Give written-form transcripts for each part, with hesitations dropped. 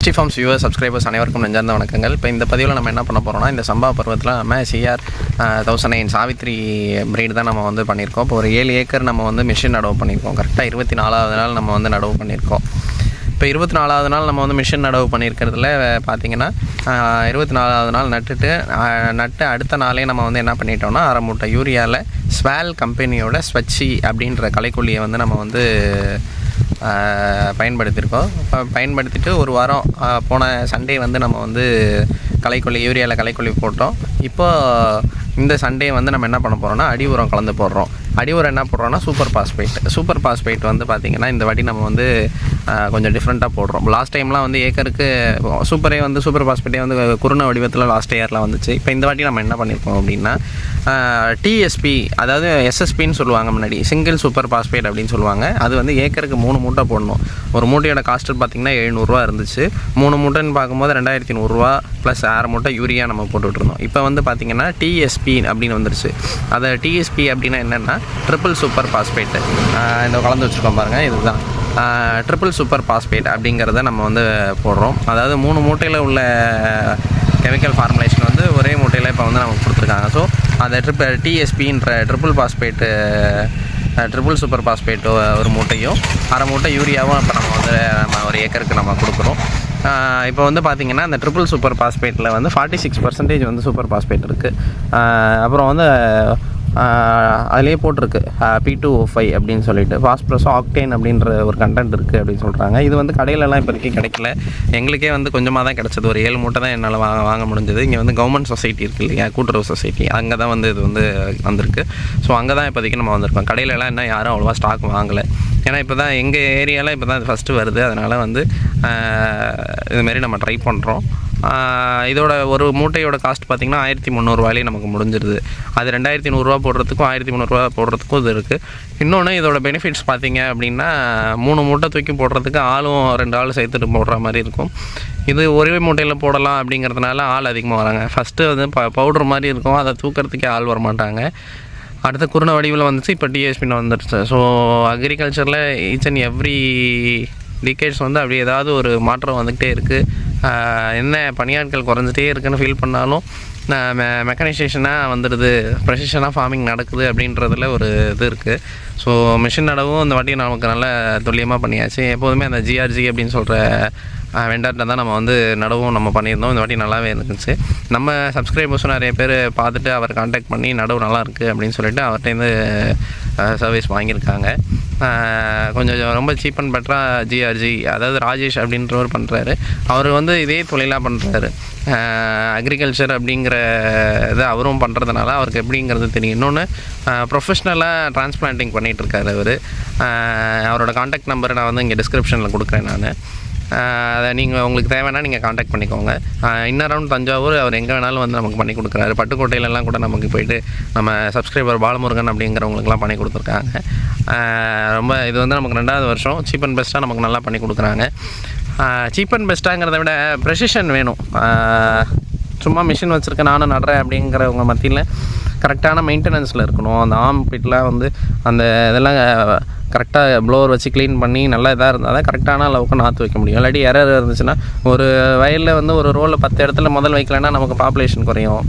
ST Farms viewers, subscribers அனைவருக்கும் நெஞ்சார்ந்த வணக்கங்கள். இப்போ இந்த பதிவில் நம்ம என்ன பண்ண போகிறோம்னா, இந்த சம்பா பருவத்தில் நம்ம CR 1009 சாவித்ரி பிரீடு தான் நம்ம வந்து பண்ணியிருக்கோம். இப்போ ஒரு 7 ஏக்கர் நம்ம வந்து மிஷின் நடவு பண்ணியிருக்கோம். கரெக்டாக 24வது நாள் நம்ம வந்து நடவு பண்ணியிருக்கோம். இப்போ 24வது நாள் நம்ம வந்து மிஷின் நடவு பண்ணியிருக்கிறதுல பார்த்திங்கன்னா 24வது நாள் நட்டு அடுத்த நாளே நம்ம வந்து என்ன பண்ணிட்டோம்னா, அரை மூட்டை யூரியாவில் ஸ்வால் கம்பெனியோட ஸ்வச்சி அப்படின்ற களைக்கொல்லியை வந்து நம்ம வந்து பயன்படுத்தியிருக்கோம். பயன்படுத்திட்டு ஒரு வாரம் போன சண்டே வந்து நம்ம வந்து யூரியாவில் களைக்கொல்லி போட்டோம். இப்போது இந்த சண்டே வந்து நம்ம என்ன பண்ண போகிறோம்னா, அடி உரம் கலந்து போடுறோம். அடி உரம் என்ன போடுறோம்னா சூப்பர் பாஸ்பேட் வந்து பார்த்திங்கன்னா இந்த வாட்டி நம்ம வந்து கொஞ்சம் டிஃப்ரெண்ட்டாக போடுறோம். லாஸ்ட் டைம்லாம் வந்து ஏக்கருக்கு சூப்பர் பாஸ்பேட்டே வந்து குருண வடிவத்தில் லாஸ்ட் இயரில் வந்துச்சு. இப்போ இந்த வாட்டி நம்ம என்ன பண்ணியிருக்கோம் அப்படின்னா, TSP அதாவது SSPன்னு சொல்லுவாங்க, முன்னாடி சிங்கிள் சூப்பர் பாஸ்பேட் அப்படின்னு சொல்லுவாங்க. அது வந்து ஏக்கருக்கு 3 மூட்டை போடணும். ஒரு மூட்டையோட காஸ்ட்டு பார்த்திங்கன்னா 700 இருந்துச்சு. 3 மூட்டைன்னு பார்க்கும்போது 2100 ப்ளஸ் 6 மூட்டை யூரியா நம்ம போட்டுட்ருந்தோம். இப்போ வந்து பார்த்திங்கன்னா TSP அப்படின்னு வந்துருச்சு. அதை TSP அப்படின்னா என்னென்னா ட்ரிபிள் சூப்பர் பாஸ்பேட்டு. இந்த கலந்து வச்சுருக்கோம் பாருங்கள், இதுதான் ட்ரிபிள் சூப்பர் பாஸ்பேட் அப்படிங்கிறத நம்ம வந்து போடுறோம். அதாவது 3 மூட்டையில் உள்ள கெமிக்கல் ஃபார்முலேஷன் வந்து ஒரே மூட்டையில் இப்போ வந்து நமக்கு கொடுத்துருக்காங்க. ஸோ அந்த TSPன்ற ட்ரிபிள் சூப்பர் பாஸ்பேட்டு ஒரு மூட்டையும் அரை மூட்டை யூரியாவும் இப்போ நம்ம ஒரு ஏக்கருக்கு நம்ம கொடுக்குறோம். இப்போ வந்து பார்த்திங்கன்னா அந்த ட்ரிபிள் சூப்பர் பாஸ்பேட்டில் வந்து 46% வந்து சூப்பர் பாஸ்பேட் இருக்குது. அப்புறம் வந்து அதிலே போட்டிருக்கு P2O5 அப்படின்னு சொல்லிட்டு பாஸ்பரஸ் ஆக்டேன் அப்படின்ற ஒரு கண்டென்ட் இருக்குது அப்படின்னு சொல்கிறாங்க. இது வந்து கடையிலலாம் இப்போதைக்கு கிடைக்கல. எங்களுக்கே வந்து கொஞ்சமாக தான் கிடச்சது. ஒரு 7 மூட்டை தான் என்னால் வாங்க முடிஞ்சது. இங்கே வந்து கவர்மெண்ட் சொசைட்டி இருக்குது இல்லையா, கூட்டுறவு சொசைட்டி, அங்கே தான் வந்து இது வந்து வந்திருக்கு. ஸோ அங்கே தான் இப்போதைக்கு நம்ம வந்திருக்கோம். கடையிலலாம் இன்னும் யாரும் அவ்வளோவா ஸ்டாக் வாங்கலை. ஏன்னா இப்போ தான் எங்கள் ஏரியாவில் இப்போ தான் ஃபஸ்ட்டு வருது. அதனால் வந்து இதுமாரி நம்ம ட்ரை பண்ணுறோம். இதோட ஒரு மூட்டையோட காஸ்ட் பார்த்திங்கன்னா 1300 நமக்கு முடிஞ்சிருது. அது 2100 போடுறதுக்கும் 1300 போடுறதுக்கும் இது இருக்குது. இன்னொன்று இதோட பெனிஃபிட்ஸ் பார்த்திங்க அப்படின்னா, 3 மூட்டை தூக்கி போடுறதுக்கு ஆளும் 2 ஆள் சேர்த்துட்டு போடுற மாதிரி இருக்கும். இது ஒரே மூட்டையில் போடலாம் அப்படிங்கிறதுனால ஆள் அதிகமாக வராங்க. ஃபஸ்ட்டு வந்து பவுடர் மாதிரி இருக்கும், அதை தூக்கிறதுக்கே ஆள் வரமாட்டாங்க. அடுத்த குருண வடிவில் வந்துச்சு, இப்போ TSPன்னு வந்துடுச்சு. ஸோ அக்ரிகல்ச்சரில் ஈச் அண்ட் எவ்ரி டிகேட்ஸ் வந்து அப்படி ஏதாவது ஒரு மாற்றம் வந்துக்கிட்டே இருக்குது. என்ன பணியாட்கள் குறைஞ்சிட்டே இருக்குன்னு ஃபீல் பண்ணாலும் மெக்கனைசேஷனாக வந்துடுது, ப்ரெசிஷனாக ஃபார்மிங் நடக்குது அப்படின்றதுல ஒரு இது இருக்குது. ஸோ மிஷின் நடவும் இந்த வாட்டி நமக்கு நல்ல துல்லியமாக பண்ணியாச்சு. எப்போதுமே அந்த GRG அப்படின்னு சொல்கிற வெண்டார்ட்ட தான் நம்ம வந்து நடவும் நம்ம பண்ணியிருந்தோம். இந்த வாட்டி நல்லாவே இருந்துச்சு. நம்ம சப்ஸ்கிரைபர்ஸும் நிறைய பேர் பார்த்துட்டு அவர் கான்டாக்ட் பண்ணி நடவு நல்லா இருக்குது அப்படின்னு சொல்லிட்டு அவர்கிட்டேருந்து சர்வீஸ் வாங்கியிருக்காங்க. கொஞ்சம் ரொம்ப சீப் அண்ட் பெட்டராக GRG, அதாவது ராஜேஷ் அப்படின்றவர் பண்ணுறாரு. அவர் வந்து இதே தொழிலாக பண்ணுறாரு. அக்ரிகல்ச்சர் அப்படிங்கிற இதை அவரும் பண்ணுறதுனால அவருக்கு எப்படிங்கிறது தெரியும். இன்னொன்று ப்ரொஃபஷ்னலாக டிரான்ஸ்பிளான்டிங் பண்ணிகிட்ருக்காரு அவர். அவரோட கான்டாக்ட் நம்பரை நான் வந்து இங்கே டிஸ்கிரிப்ஷனில் கொடுக்குறேன். நான் அதை நீங்கள் உங்களுக்கு தேவைன்னா நீங்கள் காண்டாக்ட் பண்ணிக்கோங்க. இன்னரவுண்ட் தஞ்சாவூர் அவர் எங்கே வேணாலும் வந்து நமக்கு பண்ணி கொடுக்குறாரு. பட்டுக்கோட்டையிலலாம் கூட நமக்கு போய்ட்டு நம்ம சப்ஸ்கிரைபர் பாலமுருகன் அப்படிங்கிறவங்களுக்குலாம் பண்ணி கொடுத்துருக்காங்க. ரொம்ப இது வந்து நமக்கு 2வது வருஷம் சீப் அண்ட் பெஸ்ட்டாக நமக்கு நல்லா பண்ணி கொடுக்குறாங்க. சீப் அண்ட் பெஸ்ட்டாங்கிறத விட ப்ரெசிஷன் வேணும். சும்மா மிஷின் வச்சுருக்கேன் நானும் நடுறேன் அப்படிங்கிறவங்க மத்தியில் கரெக்டான மெயின்டெனன்ஸில் இருக்கணும். அந்த ஆம் பிட்லாம் வந்து அந்த இதெல்லாம் கரெக்டாக ப்ளோவர் வச்சு க்ளீன் பண்ணி நல்லா இதாக இருந்தால் தான் கரெக்டான அளவுக்கு நாற்று வைக்க முடியும். இல்லாட்டி எரர் இருந்துச்சுன்னா ஒரு வயலில் வந்து ஒரு ரோவில் 10 இடத்துல முதல் வைக்கலைன்னா நமக்கு பாப்புலேஷன் குறையும்.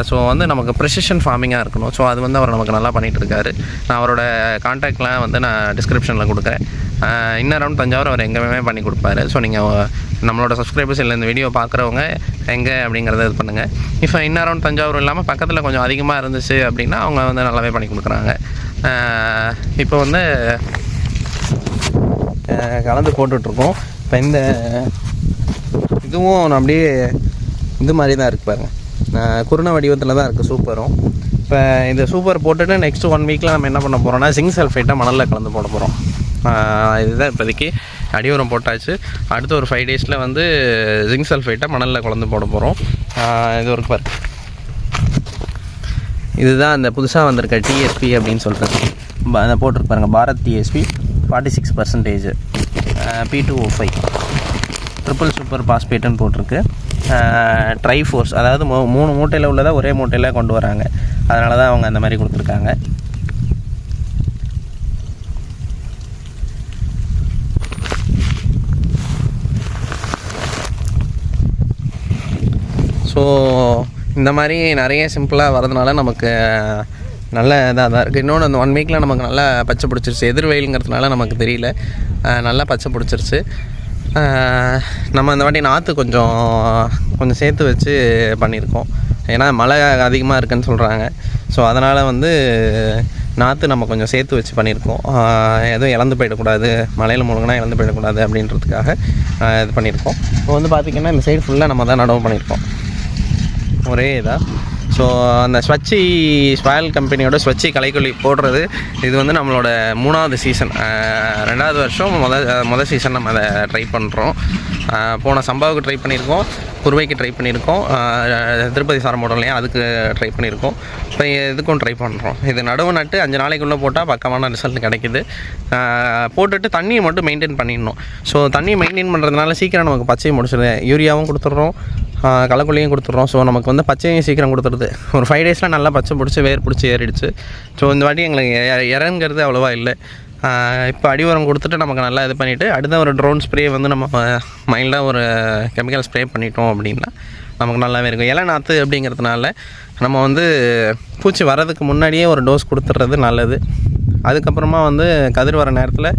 ஸோ வந்து நமக்கு ப்ரெசிஷன் ஃபார்மிங்காக இருக்கணும். ஸோ அது வந்து அவர் நமக்கு நல்லா பண்ணிகிட்ருக்காரு. நான் அவரோட கான்டாக்ட்லாம் வந்து நான் டிஸ்கிரிப்ஷனில் கொடுக்குறேன். இன்னரவுண்ட் தஞ்சாவூர் அவர் எங்கேயுமே பண்ணி கொடுப்பாரு. ஸோ நீங்கள் நம்மளோட சப்ஸ்கிரைபர்ஸ் இல்லை இந்த வீடியோ பார்க்குறவங்க எங்கே அப்படிங்கிறத இது பண்ணுங்கள். இப்போ இன்னரவுண்ட் தஞ்சாவூர் இல்லாமல் பக்கத்தில் கொஞ்சம் அதிகமாக இருந்துச்சு அப்படின்னா அவங்க வந்து நல்லாவே பண்ணி கொடுக்குறாங்க. இப்போ வந்து கலந்து போட்டுட்ருக்கோம். இப்போ இந்த இதுவும் நான் அப்படியே இது மாதிரி தான் இருக்குது பாருங்கள், குருண வடிவத்தில் தான் இருக்குது சூப்பரும். இப்போ இந்த சூப்பர் போட்டுட்டு நெக்ஸ்ட் 1 வீக்கில் நம்ம என்ன பண்ண போகிறோம்னா, ஜிங்க் சல்ஃபேட்டை மணலில் கலந்து போட போகிறோம். இதுதான் இப்போதைக்கு அடி உரம் போட்டாச்சு. அடுத்த ஒரு 5 டேஸில் வந்து ஜிங்க் சல்ஃபேட்டை மணலில் கலந்து போட போகிறோம். இது ஒரு பாரு, இதுதான் அந்த புதுசாக வந்திருக்க TSP அப்படின்னு சொல்கிறது. அதை போட்டிருப்பாருங்க, Bharat TSP 46%, P2O5 triple super பாஸ்பேட்டுன்னு போட்டிருக்கு. ட்ரைஃபோர்ஸ், அதாவது 3 மூட்டையில் உள்ளதை ஒரே மூட்டையில் கொண்டு வராங்க. அதனால தான் அவங்க அந்த மாதிரி கொடுத்துருக்காங்க. ஸோ இந்த மாதிரி நிறைய சிம்பிளாக வரதுனால நமக்கு நல்ல இதாக தான் இருக்குது. இன்னொன்று அந்த 1 வீக்கில் நமக்கு நல்லா பச்சை பிடிச்சிருச்சு. எதிர் வெயிலுங்கிறதுனால நமக்கு தெரியல, நல்லா பச்சை பிடிச்சிருச்சு. நம்ம இந்த வாட்டி நாற்று கொஞ்சம் சேர்த்து வச்சு பண்ணியிருக்கோம். ஏன்னா மழை அதிகமாக இருக்குதுன்னு சொல்கிறாங்க. ஸோ அதனால் வந்து நாற்று நம்ம கொஞ்சம் சேர்த்து வச்சு பண்ணியிருக்கோம். எதுவும் இழந்து போயிடக்கூடாது, மழையில் முழுங்கினா இழந்து போயிடக்கூடாது அப்படின்றதுக்காக இது பண்ணியிருக்கோம். இப்போ வந்து பார்த்திங்கன்னா இந்த சைடு ஃபுல்லாக நம்ம தான் நடவு பண்ணியிருக்கோம் ஒரே இதாக. ஸோ அந்த ஸ்வால் கம்பெனியோட ஸ்வச்சி களைக்கொல்லி போடுறது இது வந்து நம்மளோட 3வது சீசன். 2வது வருஷம் முதல் சீசன் நம்ம அதை ட்ரை பண்ணுறோம். போன சம்பாவுக்கு ட்ரை பண்ணியிருக்கோம், குருவைக்கு ட்ரை பண்ணியிருக்கோம், திருப்பதி சாரம் போடுறோம் இல்லையா, அதுக்கு ட்ரை பண்ணியிருக்கோம். இப்போ இதுக்கும் ட்ரை பண்ணுறோம். இது நடவு நட்டு 5 நாளைக்குள்ளே போட்டால் பக்கமான ரிசல்ட் கிடைக்கிது. போட்டுட்டு தண்ணியை மட்டும் மெயின்டைன் பண்ணிடணும். ஸோ தண்ணியை மெயின்டைன் பண்ணுறதுனால சீக்கிரம் நமக்கு பச்சையை முடிச்சிடுது. யூரியாவும் கொடுத்துட்றோம், களைக்கொல்லியும் கொடுத்துட்றோம். ஸோ நமக்கு வந்து பச்சையும் சீக்கிரம் கொடுத்துருது. ஒரு 5 டேஸில் நல்லா பச்சை பிடிச்சி வேர் பிடிச்சி ஏறிடுச்சு. ஸோ இந்த வாட்டி எங்களுக்கு இறங்கிறது அவ்வளோவா இல்லை. இப்போ அடி உரம் கொடுத்துட்டு நமக்கு நல்லா இது பண்ணிவிட்டு அடுத்த ஒரு ட்ரோன் ஸ்ப்ரே வந்து நம்ம மைல்டாக ஒரு கெமிக்கல் ஸ்ப்ரே பண்ணிட்டோம் அப்படின்னா நமக்கு நல்லாவே இருக்கும். இலை நாற்று அப்படிங்கிறதுனால நம்ம வந்து பூச்சி வர்றதுக்கு முன்னாடியே ஒரு டோஸ் கொடுத்துட்றது நல்லது. அதுக்கப்புறமா வந்து கதிர் வர நேரத்தில்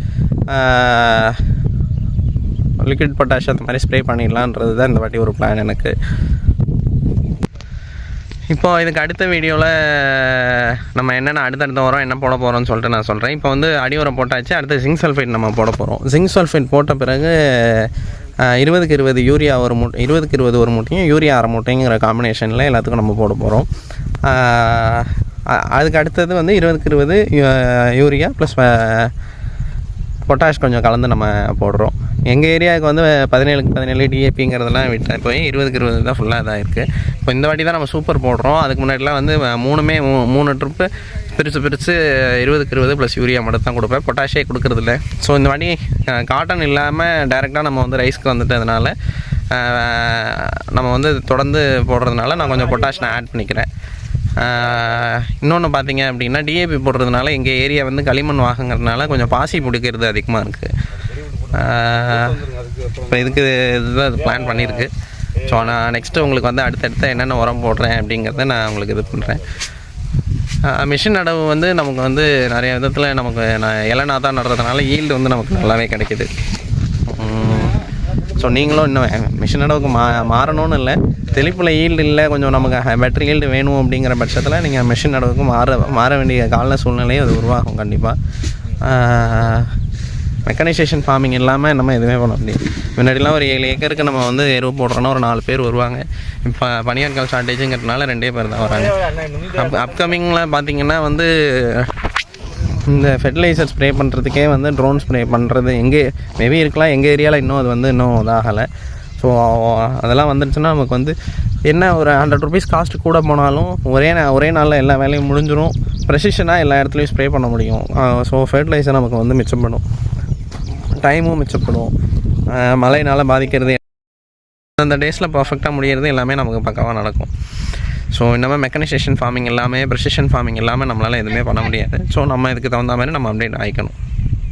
லிக்விட் பொட்டாஷ் அந்த மாதிரி ஸ்ப்ரே பண்ணிடலான்றது தான் இந்த வாட்டி ஒரு பிளான் எனக்கு. இப்போ இதுக்கு அடுத்த வீடியோவில் நம்ம என்னென்ன அடுத்தடுத்த உரம் என்ன போட போகிறோம்னு சொல்லிட்டு நான் சொல்கிறேன். இப்போ வந்து அடி உரம் போட்டாச்சு, அடுத்து ஜிங்க் சல்ஃபேட் நம்ம போட போகிறோம். ஜிங்க் சல்ஃபேட் போட்ட பிறகு 20க்கு 20 யூரியா 20க்கு 20 ஒரு மூட்டையும் யூரியா 1/2 மூட்டைங்கிற காம்பினேஷனில் எல்லாத்துக்கும் நம்ம போட போகிறோம். அதுக்கு அடுத்தது வந்து 20க்கு 20 யூரியா ப்ளஸ் பொட்டாஷ் கொஞ்சம் கலந்து நம்ம போடுறோம். எங்கள் ஏரியாவுக்கு வந்து 17க்கு 17 டிஏபிங்கிறதெல்லாம் விட்டு போய் 20க்கு 20 தான் ஃபுல்லாக இதாக இருக்குது. இப்போ இந்த வாட்டி தான் நம்ம சூப்பர் போடுறோம். அதுக்கு முன்னாடிலாம் வந்து 3 ட்ரிப்பு பிரித்து 20க்கு 20 ப்ளஸ் யூரியா மட்டும் தான் கொடுப்பேன், பொட்டாஷே கொடுக்குறதில்ல. ஸோ இந்த வாட்டி காட்டன் இல்லாமல் டைரெக்டாக நம்ம வந்து ரைஸ்க்கு வந்துட்டதுனால நம்ம வந்து தொடர்ந்து போடுறதுனால நான் கொஞ்சம் பொட்டாஷ் நான் ஆட் பண்ணிக்கிறேன். இன்னொன்று பார்த்தீங்க அப்படின்னா டிஏபி போடுறதுனால எங்கள் ஏரியா வந்து களிமண் வாங்குறதுனால கொஞ்சம் பாசி பிடிக்கிறது அதிகமாக இருக்குது. இப்போ இதுக்கு இதுதான் பிளான் பண்ணியிருக்கு. ஸோ நான் நெக்ஸ்ட்டு உங்களுக்கு வந்து அடுத்தடுத்த என்னென்ன உரம் போடுறேன் அப்படிங்கிறத நான் உங்களுக்கு இது பண்ணுறேன். மிஷின் நடவு வந்து நமக்கு வந்து நிறைய விதத்தில் நமக்கு இலை தான் நடுறதுனால ஈல்டு வந்து நமக்கு நல்லாவே கிடைக்கிது. ஸோ நீங்களும் இன்னும் மிஷின் நடவுக்கு மாறணும்னு இல்லை, தெளிப்பில் ஈல்டு இல்லை, கொஞ்சம் நமக்கு பெட்டர் ஈல்டு வேணும் அப்படிங்கிற பட்சத்தில் நீங்கள் மிஷின் நடவுக்கு மாற வேண்டிய கால சூழ்நிலையும் அது உருவாகும் கண்டிப்பாக. மெக்கனைசேஷன் ஃபார்மிங் இல்லாமல் நம்ம எதுவுமே பண்ண முடியும். முன்னாடிலாம் ஒரு 7 ஏக்கருக்கு நம்ம வந்து எருவு போடுறோன்னா ஒரு 4 பேர் வருவாங்க. இப்போ பனியாட்கள் ஷார்ட்டேஜுங்கிறதுனால 2 பேர் தான் வராங்க. அப்கமிங்கில் பார்த்திங்கன்னா வந்து இந்த ஃபெர்டிலைசர் ஸ்ப்ரே பண்ணுறதுக்கே வந்து ட்ரோன் ஸ்ப்ரே பண்ணுறது எங்கே மேபி இருக்கலாம், எங்கள் ஏரியாவில் இன்னும் அது வந்து இன்னும் இதாகலை. ஸோ அதெல்லாம் வந்துடுச்சுன்னா நமக்கு வந்து என்ன ஒரு 100 ருபீஸ் காஸ்ட்டு கூட போனாலும் ஒரே நாளில் எல்லா வேலையும் முடிஞ்சிடும். ப்ரெசிஷனாக எல்லா இடத்துலையும் ஸ்ப்ரே பண்ண முடியும். ஸோ ஃபெர்டிலைசர் நமக்கு வந்து மிச்சப்படும், டைமும் மிச்சப்படும். மழையினால் பாதிக்கிறது அந்த டேஸில் பர்ஃபெக்டாக முடிகிறது எல்லாமே நமக்கு பக்காவாக நடக்கும். ஸோ இந்த மாதிரி மெக்கனைசேஷன் ஃபார்மிங் இல்லாமல் ப்ரெசிஷன் ஃபார்மிங் இல்லாமல் நம்மளால் எதுவுமே பண்ண முடியாது. ஸோ நம்ம இதுக்கு தகுந்த மாதிரி நம்ம அப்டேட் ஆகிக்கணும்.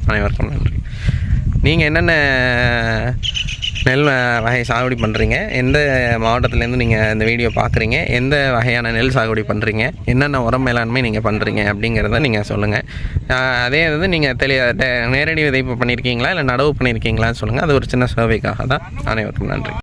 அனைவருக்கும் நன்றி. நீங்கள் என்னென்ன நெல் வகை சாகுபடி பண்ணுறீங்க, எந்த மாவட்டத்துலேருந்து நீங்கள் இந்த வீடியோ பார்க்குறீங்க, எந்த வகையான நெல் சாகுபடி பண்ணுறீங்க, என்னென்ன உரம் மேலாண்மை நீங்கள் பண்ணுறீங்க அப்படிங்கிறத நீங்கள் சொல்லுங்கள். அதே இது நீங்கள் நேரடி விதைப்பு பண்ணியிருக்கீங்களா இல்லை நடவு பண்ணியிருக்கீங்களான்னு சொல்லுங்கள். அது ஒரு சின்ன சர்வேக்காக தான். அனைவருக்கும் நன்றி.